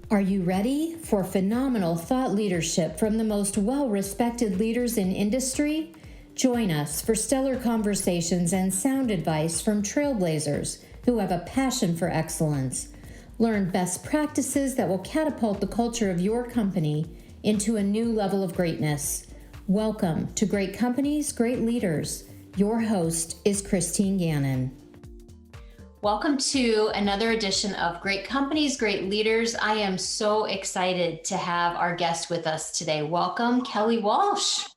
Are you ready for phenomenal thought leadership from the most well-respected leaders in industry? Join us for stellar conversations and sound advice from trailblazers who have a passion for excellence. Learn best practices that will catapult the culture of your company into a new level of greatness. Welcome to Great Companies, Great Leaders. Your host is Christine Gannon. Welcome to another edition of Great Companies, Great Leaders. I am so excited to have our guest with us today. Welcome, Kelly Walsh.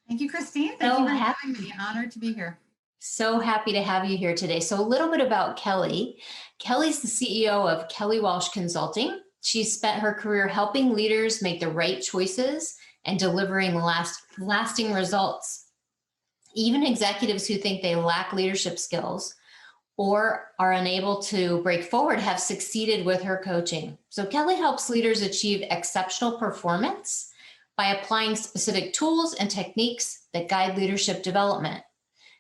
Thank you, Christine. Thank you for having me. Honored to be here. So happy to have you here today. So a little bit about Kelly. Kelly's the CEO of Kelly Walsh Consulting. She's spent her career helping leaders make the right choices and delivering lasting results. Even executives who think they lack leadership skills or are unable to break forward have succeeded with her coaching. So Kelly helps leaders achieve exceptional performance by applying specific tools and techniques that guide leadership development.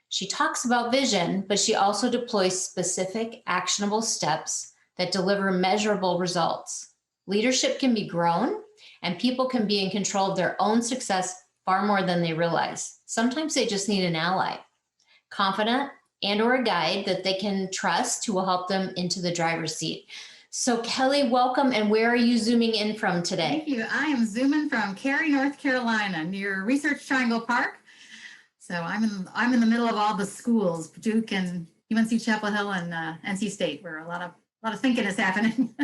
She talks about vision, but she also deploys specific actionable steps that deliver measurable results. Leadership can be grown and people can be in control of their own success far more than they realize. Sometimes they just need an ally, confident, and or a guide that they can trust who will help them into the driver's seat. So Kelly, welcome. And where are you zooming in from today? Thank you. I am zooming from Cary, North Carolina, near Research Triangle Park. So I'm in the middle of all the schools, Duke and UNC Chapel Hill and NC State, where a lot of thinking is happening.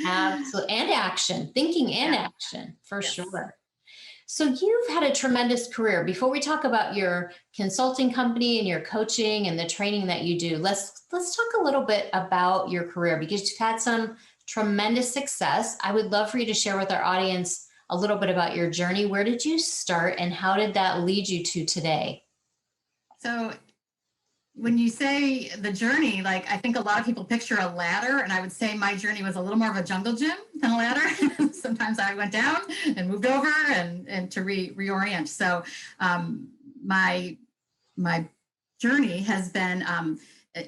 Absolutely. And action, thinking and action, for sure. So you've had a tremendous career. Before we talk about your consulting company and your coaching and the training that you do, let's talk a little bit about your career because you've had some tremendous success. I would love for you to share with our audience a little bit about your journey. Where did you start and how did that lead you to today? So when you say the journey, like I think a lot of people picture a ladder, and I would say my journey was a little more of a jungle gym than a ladder. Sometimes I went down and moved over and to reorient. So my journey has been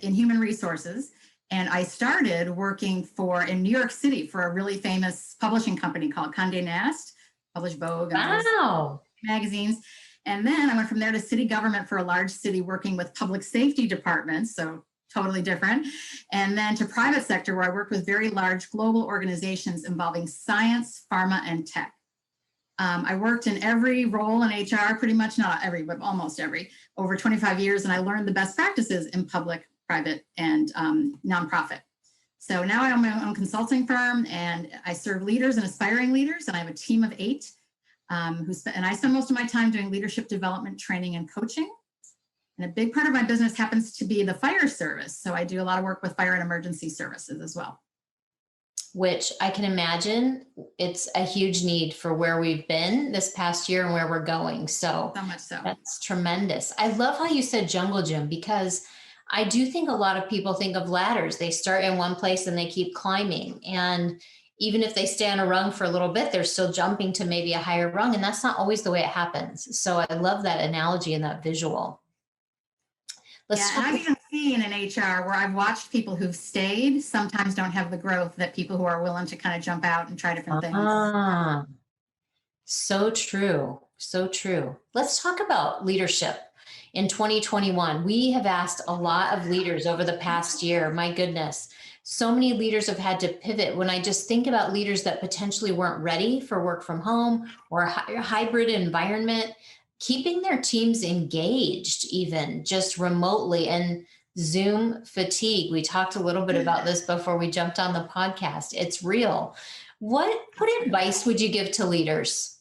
in human resources, and I started working in New York City for a really famous publishing company called Condé Nast, published Vogue and magazines. And then I went from there to city government for a large city working with public safety departments, so totally different. And then to private sector where I worked with very large global organizations involving science, pharma, and tech. I worked in every role in HR, pretty much, not every, but almost every, over 25 years. And I learned the best practices in public, private, and nonprofit. So now I own my own consulting firm and I serve leaders and aspiring leaders. And I have a team of 8. And I spend most of my time doing leadership development, training, and coaching. And a big part of my business happens to be the fire service. So I do a lot of work with fire and emergency services as well. Which I can imagine it's a huge need for where we've been this past year and where we're going. So much so. That's tremendous. I love how you said jungle gym because I do think a lot of people think of ladders. They start in one place and they keep climbing. And even if they stay on a rung for a little bit, they're still jumping to maybe a higher rung. And that's not always the way it happens. So I love that analogy and that visual. And I've even seen in HR where I've watched people who've stayed sometimes don't have the growth that people who are willing to kind of jump out and try different things. So true. So true. Let's talk about leadership. In 2021, we have asked a lot of leaders over the past year, my goodness, so many leaders have had to pivot. When I just think about leaders that potentially weren't ready for work from home or a hybrid environment, keeping their teams engaged, even just remotely, and Zoom fatigue. We talked a little bit about this before we jumped on the podcast. It's real. What advice would you give to leaders?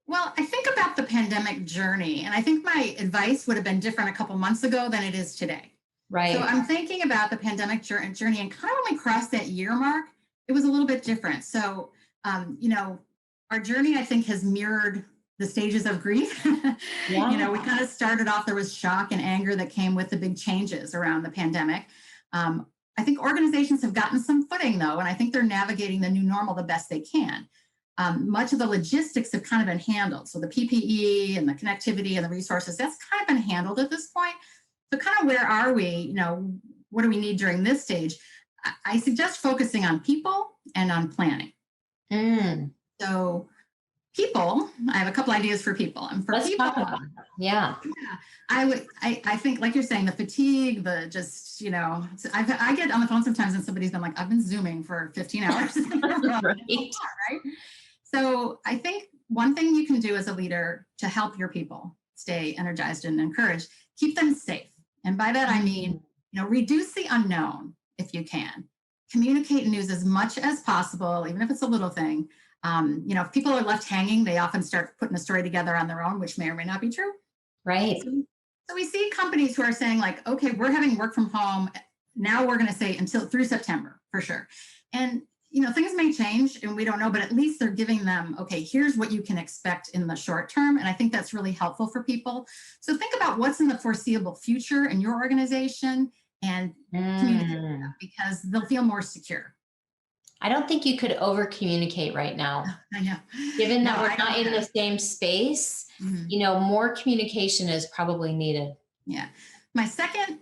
Well, I think about the pandemic journey, and I think my advice would have been different a couple months ago than it is today. Right. So I'm thinking about the pandemic journey, and kind of when we crossed that year mark, it was a little bit different. So, our journey, I think, has mirrored the stages of grief. Yeah. We kind of started off, there was shock and anger that came with the big changes around the pandemic. I think organizations have gotten some footing, though, and I think they're navigating the new normal the best they can. Much of the logistics have kind of been handled. So the PPE and the connectivity and the resources, that's kind of been handled at this point. So kind of where are we? What do we need during this stage? I suggest focusing on people and on planning. Mm. So people, I have a couple ideas for people. And for Let's people, talk about that. Yeah. yeah, I think, like you're saying, the fatigue, the just, I get on the phone sometimes and somebody's been like, I've been Zooming for 15 hours. Right. Right? So I think one thing you can do as a leader to help your people stay energized and encouraged, keep them safe. And by that, I mean, reduce the unknown if you can. Communicate news as much as possible, even if it's a little thing. If people are left hanging, they often start putting a story together on their own, which may or may not be true. Right. So we see companies who are saying like, okay, we're having work from home. Now we're going to say until through September for sure. And things may change and we don't know, but at least they're giving them, okay, here's what you can expect in the short term. And I think that's really helpful for people. So think about what's in the foreseeable future in your organization and communicate with them because they'll feel more secure. I don't think you could over communicate right now. I know. Given that No, we're I not don't in know. the same space, Mhm. more communication is probably needed. Yeah. My second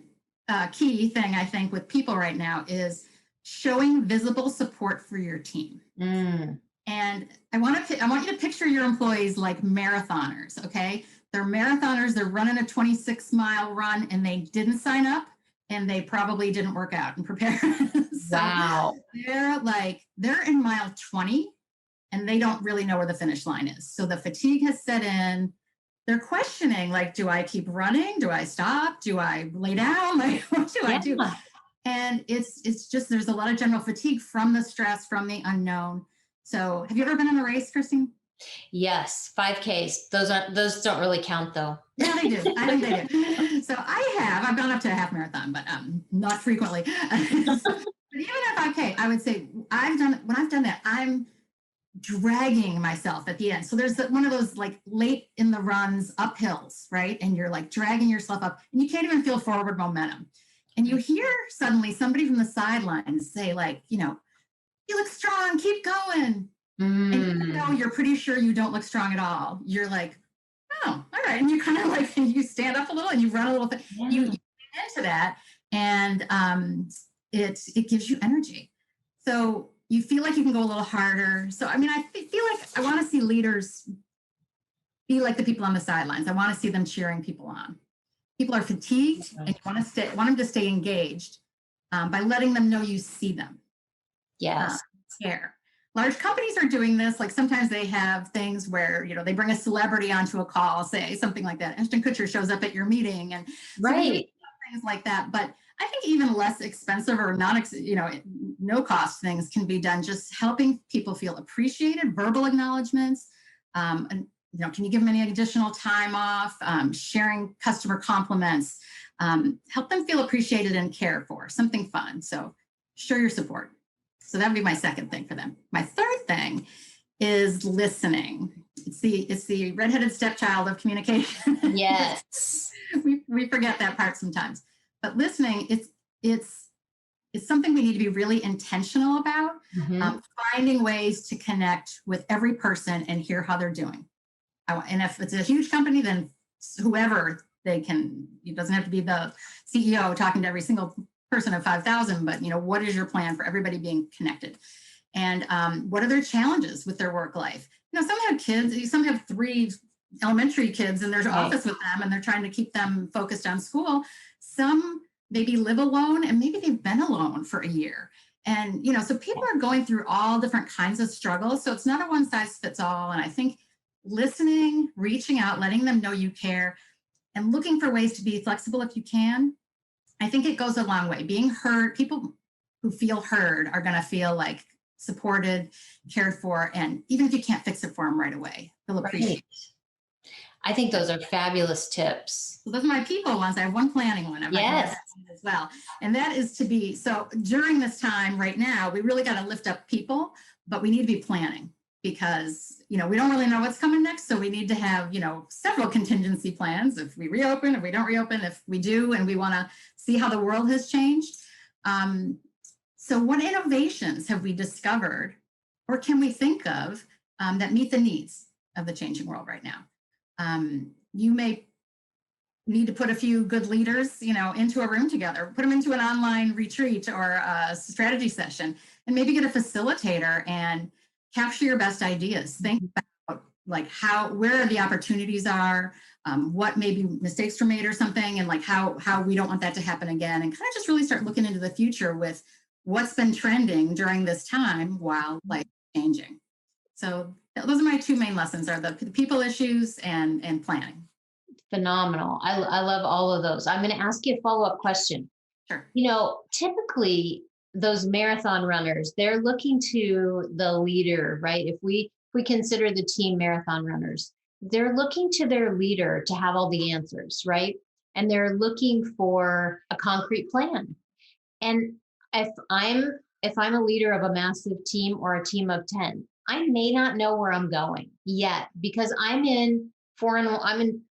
key thing I think with people right now is showing visible support for your team. Mm. And I want you to picture your employees like marathoners, okay? They're marathoners, they're running a 26-mile run and they didn't sign up and they probably didn't work out and prepare. So Wow. they're in mile 20 and they don't really know where the finish line is. So the fatigue has set in. They're questioning, like, do I keep running? Do I stop? Do I lay down? Like, what do I do? Yeah. And it's just, there's a lot of general fatigue from the stress, from the unknown. So have you ever been in a race, Christine? Yes. 5Ks. Those don't really count though. Yeah, they do. I think they do. So I've gone up to a half marathon, but not frequently. But even at 5K, I would say when I've done that, I'm dragging myself at the end. So there's one of those like late in the runs up hills, right? And you're like dragging yourself up and you can't even feel forward momentum. And you hear suddenly somebody from the sidelines say like, you look strong, keep going. And even though you're pretty sure you don't look strong at all, you're like, oh, all right. And you kind of like, you stand up a little and you run a little bit, you get into that. And it gives you energy. So you feel like you can go a little harder. So, I mean, I feel like I want to see leaders be like the people on the sidelines. I want to see them cheering people on. People are fatigued and you want them to stay engaged by letting them know you see them. Yes. Care. Large companies are doing this. Like sometimes they have things where, they bring a celebrity onto a call, say something like that. Ashton Kutcher shows up at your meeting and Right. things like that. But I think even less expensive or no cost things can be done. Just helping people feel appreciated, verbal acknowledgments. And, can you give them any additional time off? Sharing customer compliments, help them feel appreciated and cared for, something fun. So show your support. So that would be my second thing for them. My third thing is listening. It's the redheaded stepchild of communication. Yes. we forget that part sometimes. But listening, it's something we need to be really intentional about. Finding ways to connect with every person and hear how they're doing. And if it's a huge company, then whoever they can. It doesn't have to be the CEO talking to every single person of 5,000, but what is your plan for everybody being connected? And what are their challenges with their work life? Some have kids, some have 3 elementary kids in their office with them and they're trying to keep them focused on school. Some maybe live alone and maybe they've been alone for a year. And, so people are going through all different kinds of struggles. So it's not a one size fits all. And I think listening, reaching out, letting them know you care and looking for ways to be flexible if you can. I think it goes a long way. Being heard, people who feel heard are going to feel like supported, cared for, and even if you can't fix it for them right away, they'll appreciate it. I think those are fabulous tips. So those are my people ones. I have one planning one. Yes. As well. And that is to be, so during this time right now, we really got to lift up people, but we need to be planning because, we don't really know what's coming next. So we need to have, several contingency plans. If we reopen, if we don't reopen, if we do, and we want to see how the world has changed. So what innovations have we discovered or can we think of that meet the needs of the changing world right now? You may need to put a few good leaders, into a room together, put them into an online retreat or a strategy session, and maybe get a facilitator and capture your best ideas. Think about like where the opportunities are, what maybe mistakes were made or something, and like how we don't want that to happen again, and kind of just really start looking into the future with what's been trending during this time while like changing. So those are my two main lessons: are the people issues and planning. Phenomenal. I love all of those. I'm going to ask you a follow-up question. Sure. Typically those marathon runners, they're looking to the leader, right? If we consider the team marathon runners, they're looking to their leader to have all the answers, right? And they're looking for a concrete plan. And if I'm a leader of a massive team or a team of 10, I may not know where I'm going yet because I'm in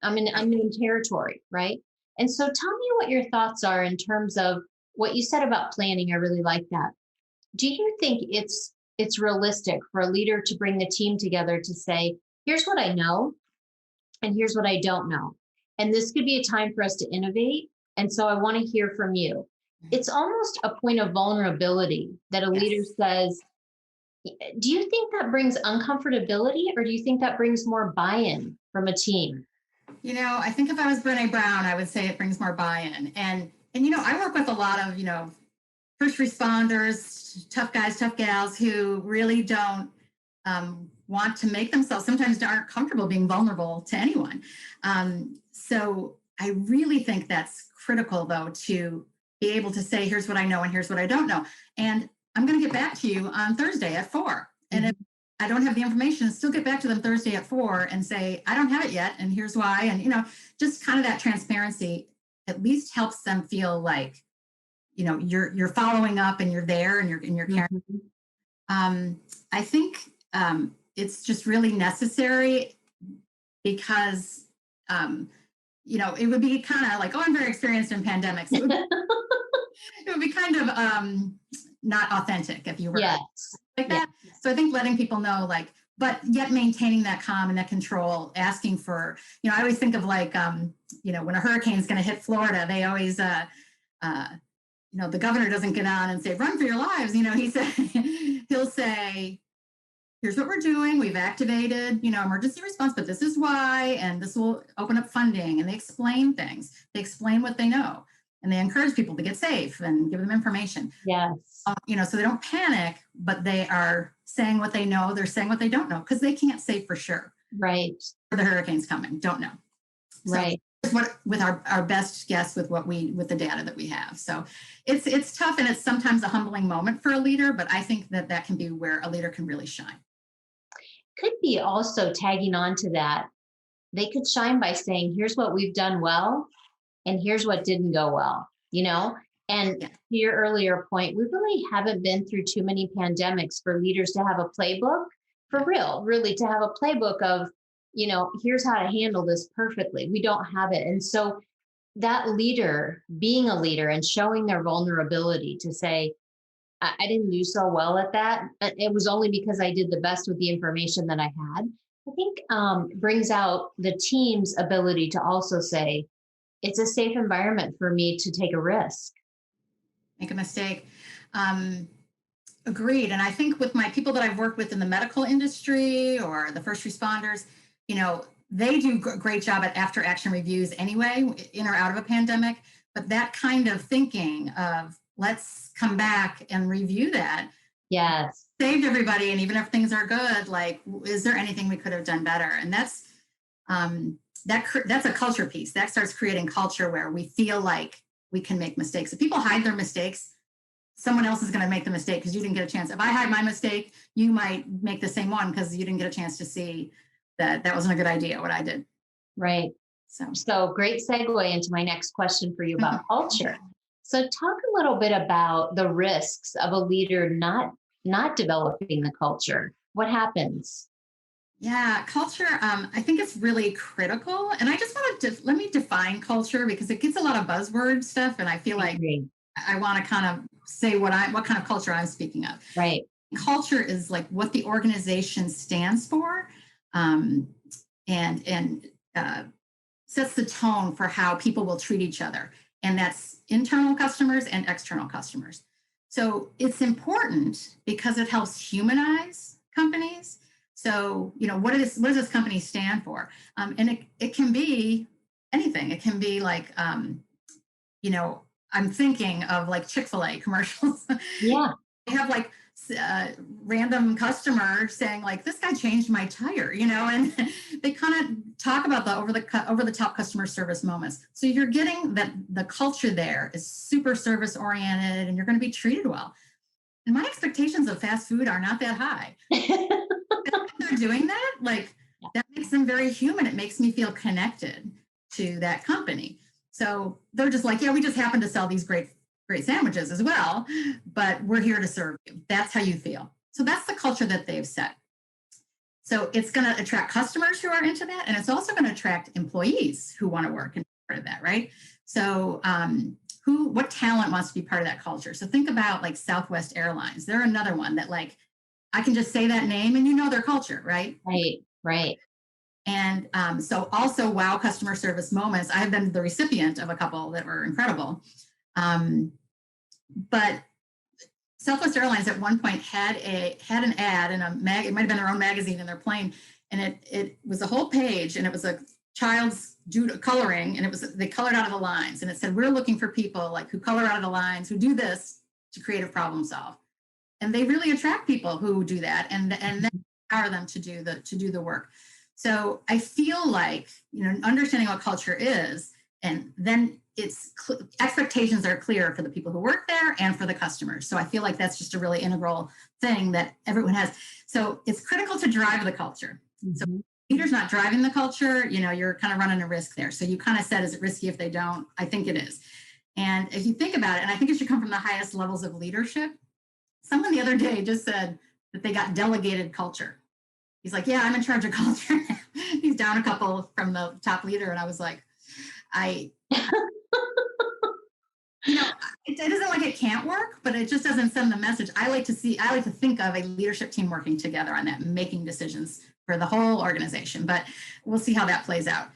unknown territory, right? And so tell me what your thoughts are in terms of what you said about planning. I really like that. Do you think it's realistic for a leader to bring the team together to say, here's what I know and here's what I don't know. And this could be a time for us to innovate. And so I want to hear from you. It's almost a point of vulnerability that a leader says, do you think that brings uncomfortability or do you think that brings more buy-in from a team? I think if I was Brene Brown, I would say it brings more buy-in. And I work with a lot of, first responders, tough guys, tough gals who really don't want to make themselves, sometimes aren't comfortable being vulnerable to anyone. So I really think that's critical, though, to be able to say, here's what I know and here's what I don't know. And I'm going to get back to you on Thursday at 4. And if I don't have the information, still get back to them Thursday at 4 and say, I don't have it yet. And here's why. And, just kind of that transparency at least helps them feel like, you're following up and you're there and you're caring. I think it's just really necessary because, it would be kind of like, oh, I'm very experienced in pandemics. It would be kind of not authentic if you were like that. So I think letting people know, like, but yet maintaining that calm and that control, asking for, I always think of like, when a hurricane is going to hit Florida, they always, the governor doesn't get on and say, run for your lives. He'll say, here's what we're doing. We've activated, emergency response, but this is why, and this will open up funding. And they explain things. They explain what they know. And they encourage people to get safe and give them information. Yes. So they don't panic, but they are saying what they know. They're saying what they don't know because they can't say for sure. Right. The hurricane's coming. Don't know. Right. So with our best guess with the data that we have. So it's tough and it's sometimes a humbling moment for a leader, but I think that can be where a leader can really shine. Could be also tagging on to that. They could shine by saying, here's what we've done well. And here's what didn't go well, And to your earlier point, we really haven't been through too many pandemics for leaders to have a playbook, for real, really to have a playbook of, here's how to handle this perfectly. We don't have it. And so that leader, being a leader and showing their vulnerability to say, I didn't do so well at that. It was only because I did the best with the information that I had. I think brings out the team's ability to also say, it's a safe environment for me to take a risk. Make a mistake. Agreed. And I think with my people that I've worked with in the medical industry or the first responders, they do a great job at after action reviews anyway, in or out of a pandemic. But that kind of thinking of let's come back and review that. Yes. Saved everybody. And even if things are good, like, is there anything we could have done better? And that's a culture piece that starts creating culture where we feel like we can make mistakes. If people hide their mistakes, someone else is going to make the mistake because you didn't get a chance. If I hide my mistake, you might make the same one because you didn't get a chance to see that wasn't a good idea, what I did. Right. So great segue into my next question for you about culture. So talk a little bit about the risks of a leader not developing the culture. What happens? Yeah, culture, I think it's really critical. And I just want to, let me define culture because it gets a lot of buzzword stuff. And I feel like I want to kind of say what kind of culture I'm speaking of. Right. Culture is like what the organization stands for. And sets the tone for how people will treat each other. And that's internal customers and external customers. So it's important because it helps humanize companies. So, what does this company stand for? And it can be anything. It can be like, I'm thinking of like Chick-fil-A commercials. Yeah. They have like random customer saying like, this guy changed my tire, and they kind of talk about the over the top customer service moments. So you're getting that the culture there is super service oriented and you're going to be treated well. And my expectations of fast food are not that high. They're doing that, like that makes them very human. It makes me feel connected to that company. So they're just like, yeah, we just happen to sell these great sandwiches as well, but we're here to serve you. That's how you feel. So that's the culture that they've set. So it's going to attract customers who are into that. And it's also going to attract employees who want to work and be part of that, right? So what talent wants to be part of that culture? So think about like Southwest Airlines. They're another one that like, I can just say that name and their culture, right? Right. And so also wow customer service moments. I have been the recipient of a couple that were incredible. But Southwest Airlines at one point had an ad in a it might have been their own magazine in their plane, and it was a whole page, and it was a child's coloring, and they colored out of the lines, and it said, we're looking for people like who color out of the lines, who do this to creative problem solve. And they really attract people who do that and then empower them to do the work. So I feel like, understanding what culture is, and then expectations are clear for the people who work there and for the customers. So I feel like that's just a really integral thing that everyone has. So it's critical to drive the culture. Mm-hmm. So leaders not driving the culture, you're kind of running a risk there. So you kind of said, is it risky if they don't? I think it is. And if you think about it, and I think it should come from the highest levels of leadership. Someone the other day just said that they got delegated culture. He's like, yeah, I'm in charge of culture. He's down a couple from the top leader. And I was like, it isn't like it can't work, but it just doesn't send the message. I like to think of a leadership team working together on that, making decisions for the whole organization, but we'll see how that plays out.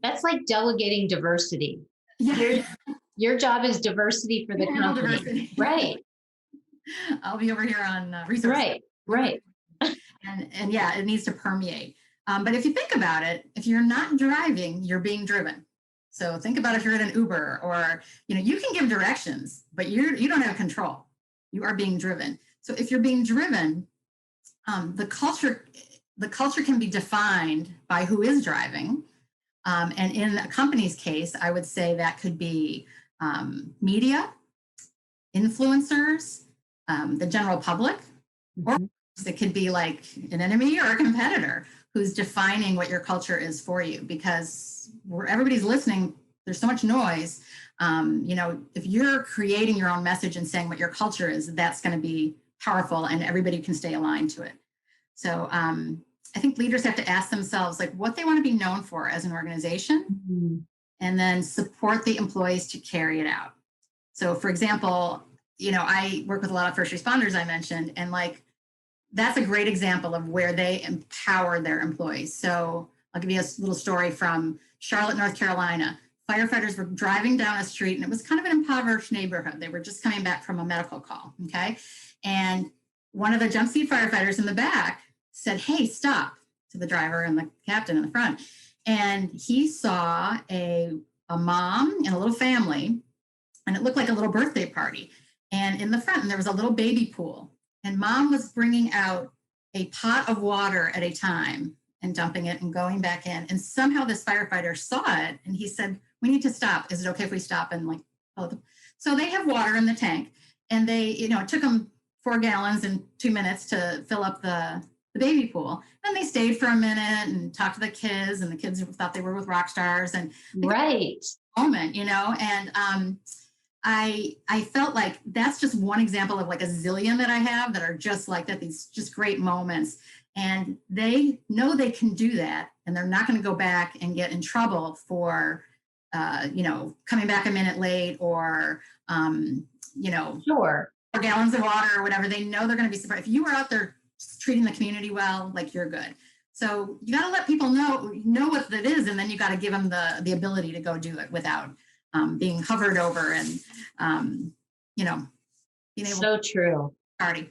That's like delegating diversity. Yeah. Your job is diversity for the company. Diversity. Right. I'll be over here on research. Right. And yeah, it needs to permeate. But if you think about it, if you're not driving, you're being driven. So think about if you're in an Uber or, you can give directions, but you don't have control. You are being driven. So if you're being driven, the culture can be defined by who is driving. And in a company's case, I would say that could be media, influencers, the general public, or it could be like an enemy or a competitor who's defining what your culture is for you, because where everybody's listening, there's so much noise. If you're creating your own message and saying what your culture is, that's going to be powerful and everybody can stay aligned to it. So I think leaders have to ask themselves like what they want to be known for as an organization, and then support the employees to carry it out. So for example, I work with a lot of first responders I mentioned, and like, that's a great example of where they empower their employees. So I'll give you a little story from Charlotte, North Carolina. Firefighters were driving down a street, and it was kind of an impoverished neighborhood. They were just coming back from a medical call, okay? And one of the jump seat firefighters in the back said, hey, stop, to the driver and the captain in the front. And he saw a mom and a little family, and it looked like a little birthday party. And in the front, and there was a little baby pool. And mom was bringing out a pot of water at a time and dumping it and going back in. And somehow this firefighter saw it, and he said, we need to stop. Is it okay if we stop? And like, so they have water in the tank, and they, it took them 4 gallons in 2 minutes to fill up the baby pool. And they stayed for a minute and talked to the kids, and the kids thought they were with rock stars, and right moment, and I felt like that's just one example of like a zillion that I have that are just like that, these just great moments. And they know they can do that, and they're not going to go back and get in trouble for, coming back a minute late or, sure, 4 gallons of water or whatever. They know they're going to be surprised. If you were out there treating the community well, like you're good. So you got to let people know what it is, and then you got to give them the ability to go do it without being hovered over and you know being able So true. to party.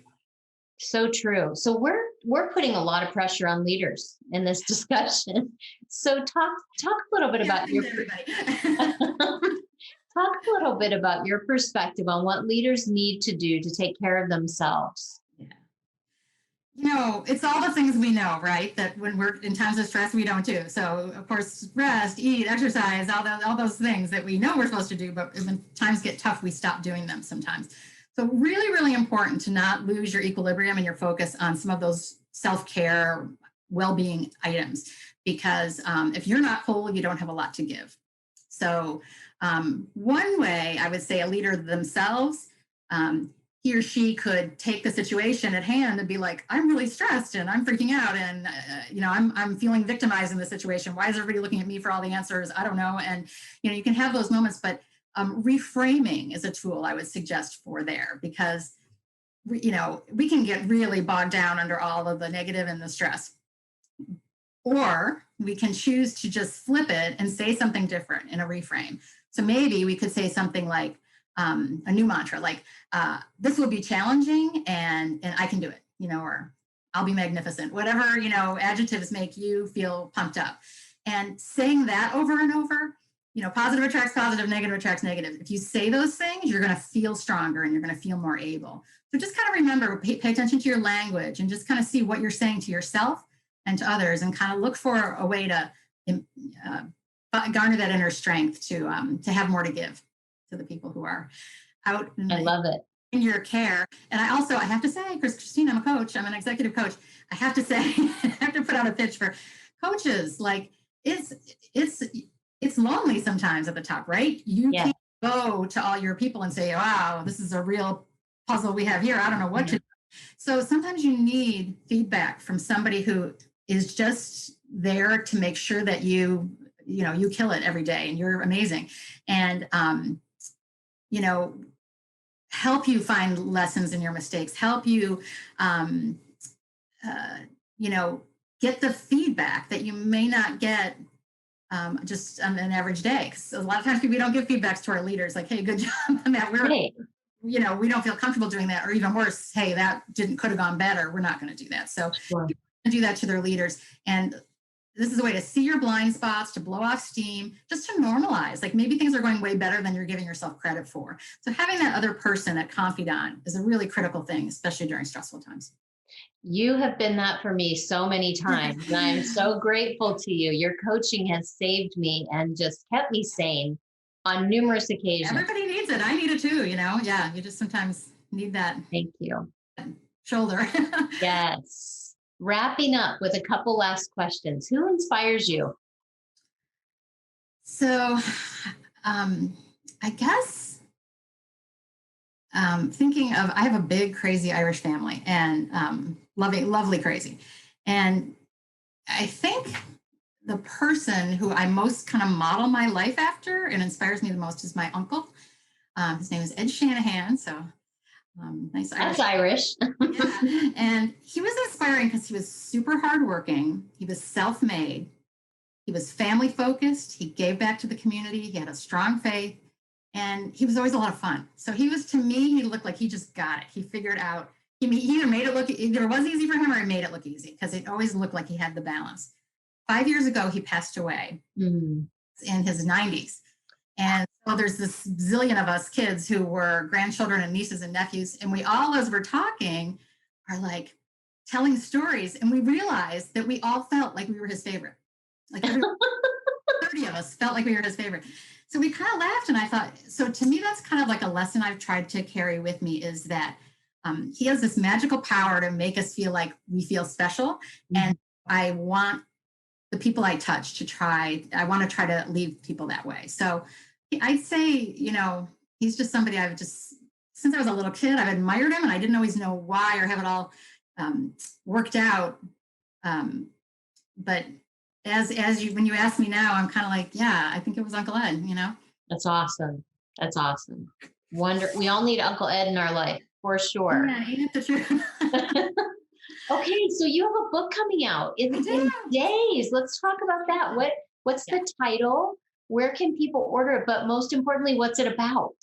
So true. So we're putting a lot of pressure on leaders in this discussion. So talk a little bit about your talk a little bit about your perspective on what leaders need to do to take care of themselves. It's all the things we know, right? That when we're in times of stress, we don't do. So, of course, rest, eat, exercise, all those things that we know we're supposed to do, but when times get tough, we stop doing them sometimes. So really, really important to not lose your equilibrium and your focus on some of those self-care, well-being items, because if you're not whole, you don't have a lot to give. So one way I would say a leader themselves, he or she could take the situation at hand and be like, I'm really stressed and I'm freaking out and I'm feeling victimized in this situation. Why is everybody looking at me for all the answers? I don't know. And you can have those moments, but reframing is a tool I would suggest for there, because we can get really bogged down under all of the negative and the stress. Or we can choose to just flip it and say something different in a reframe. So maybe we could say something like, a new mantra, like this will be challenging and I can do it, or I'll be magnificent, whatever, adjectives make you feel pumped up. And saying that over and over, positive attracts positive, negative attracts negative. If you say those things, you're going to feel stronger and you're going to feel more able. So just kind of remember, pay attention to your language and just kind of see what you're saying to yourself and to others, and kind of look for a way to garner that inner strength to have more to give to the people who are out I love it. in your care. And I have to say, Christine, I'm a coach. I'm an executive coach. I have to say, I have to put out a pitch for coaches. Like it's lonely sometimes at the top, right? You can't go to all your people and say, wow, this is a real puzzle we have here. I don't know what to do. So sometimes you need feedback from somebody who is just there to make sure that you kill it every day and you're amazing. And, help you find lessons in your mistakes, help you, get the feedback that you may not get just on an average day. Because a lot of times we don't give feedbacks to our leaders, like, hey, good job on that. We don't feel comfortable doing that, or even worse, hey, that could have gone better. We're not going to do that. So do that to their leaders. And this is a way to see your blind spots, to blow off steam, just to normalize. Like maybe things are going way better than you're giving yourself credit for. So having that other person, that confidant, is a really critical thing, especially during stressful times. You have been that for me so many times, and I'm so grateful to you. Your coaching has saved me and just kept me sane on numerous occasions. Everybody needs it. I need it too, Yeah, you just sometimes need that. Thank you. Shoulder. Yes. Wrapping up with a couple last questions. Who inspires you? So, I guess thinking of, I have a big, crazy Irish family, and lovely, crazy. And I think the person who I most kind of model my life after and inspires me the most is my uncle. His name is Ed Shanahan. So nice Irish. That's Irish. Yeah. And he was inspiring because he was super hardworking. He was self-made. He was family focused. He gave back to the community. He had a strong faith, and he was always a lot of fun. So to me, he looked like he just got it. He figured out, he either made it look, either it was easy for him or he made it look easy, because it always looked like he had the balance. 5 years ago, he passed away in his 90s. And so there's this zillion of us kids who were grandchildren and nieces and nephews. And we all, as we're talking, are like telling stories. And we realized that we all felt like we were his favorite. Like 30 of us felt like we were his favorite. So we kind of laughed, and I thought, so to me, that's kind of like a lesson I've tried to carry with me, is that he has this magical power to make us feel like we feel special. And I want the people I touch I want to try to leave people that way. So I'd say, he's just somebody since I was a little kid, I've admired him, and I didn't always know why or have it all worked out. But when you ask me now, I'm kind of like, yeah, I think it was Uncle Ed, That's awesome. That's awesome. We all need Uncle Ed in our life, for sure. Yeah, ain't it the truth? Okay, so you have a book coming out in days. Let's talk about that. What's the title? Where can people order it? But most importantly, what's it about?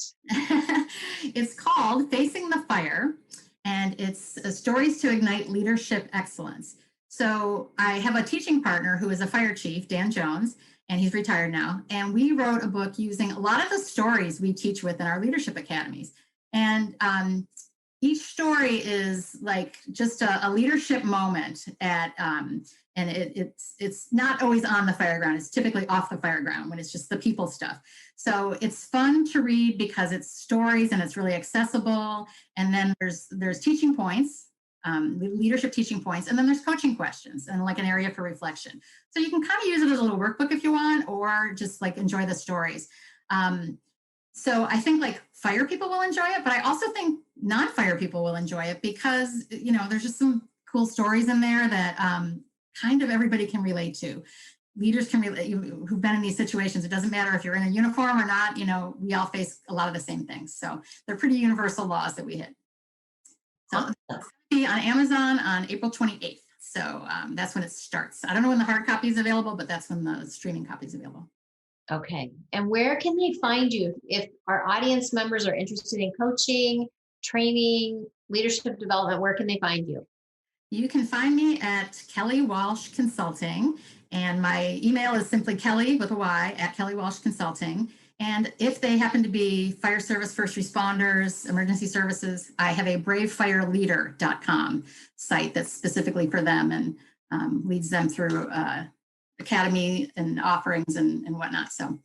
It's called Facing the Fire, and it's stories to ignite leadership excellence. So I have a teaching partner who is a fire chief, Dan Jones, and he's retired now. And we wrote a book using a lot of the stories we teach with in our leadership academies. And each story is like just a leadership moment and it's not always on the fire ground. It's typically off the fire ground when it's just the people stuff. So it's fun to read because it's stories and it's really accessible. And then there's teaching points, leadership teaching points, and then there's coaching questions and like an area for reflection. So you can kind of use it as a little workbook if you want, or just like enjoy the stories. So I think like fire people will enjoy it, but I also think non-fire people will enjoy it because, there's just some cool stories in there that kind of everybody can relate to. Leaders can relate, who've been in these situations. It doesn't matter if you're in a uniform or not, we all face a lot of the same things. So they're pretty universal laws that we hit. So it's going to be on Amazon on April 28th. So that's when it starts. I don't know when the hard copy is available, but that's when the streaming copy is available. Okay. And where can they find you if our audience members are interested in coaching, training, leadership development? Where can they find you? You can find me at Kelly Walsh Consulting, and my email is simply Kelly with a Y at Kelly Walsh Consulting. And if they happen to be fire service, first responders, emergency services, I have a bravefireleader.com site that's specifically for them and leads them through academy and offerings and whatnot. So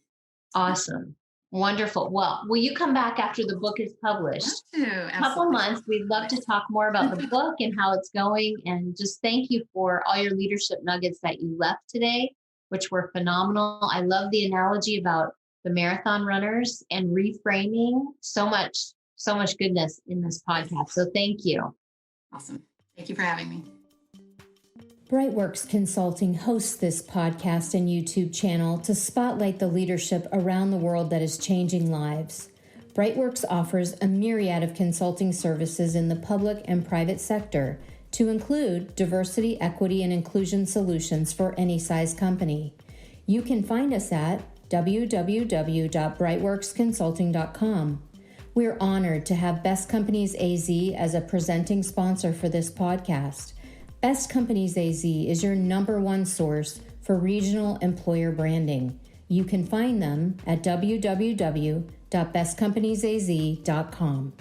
awesome. Wonderful. Well, will you come back after the book is published? A couple months. We'd love to talk more about the book and how it's going. And just thank you for all your leadership nuggets that you left today, which were phenomenal. I love the analogy about the marathon runners and reframing. So much goodness in this podcast. So thank you. Awesome. Thank you for having me. Brightworks Consulting hosts this podcast and YouTube channel to spotlight the leadership around the world that is changing lives. Brightworks offers a myriad of consulting services in the public and private sector, to include diversity, equity, and inclusion solutions for any size company. You can find us at www.brightworksconsulting.com. We're honored to have Best Companies AZ as a presenting sponsor for this podcast. Best Companies AZ is your #1 source for regional employer branding. You can find them at www.bestcompaniesaz.com.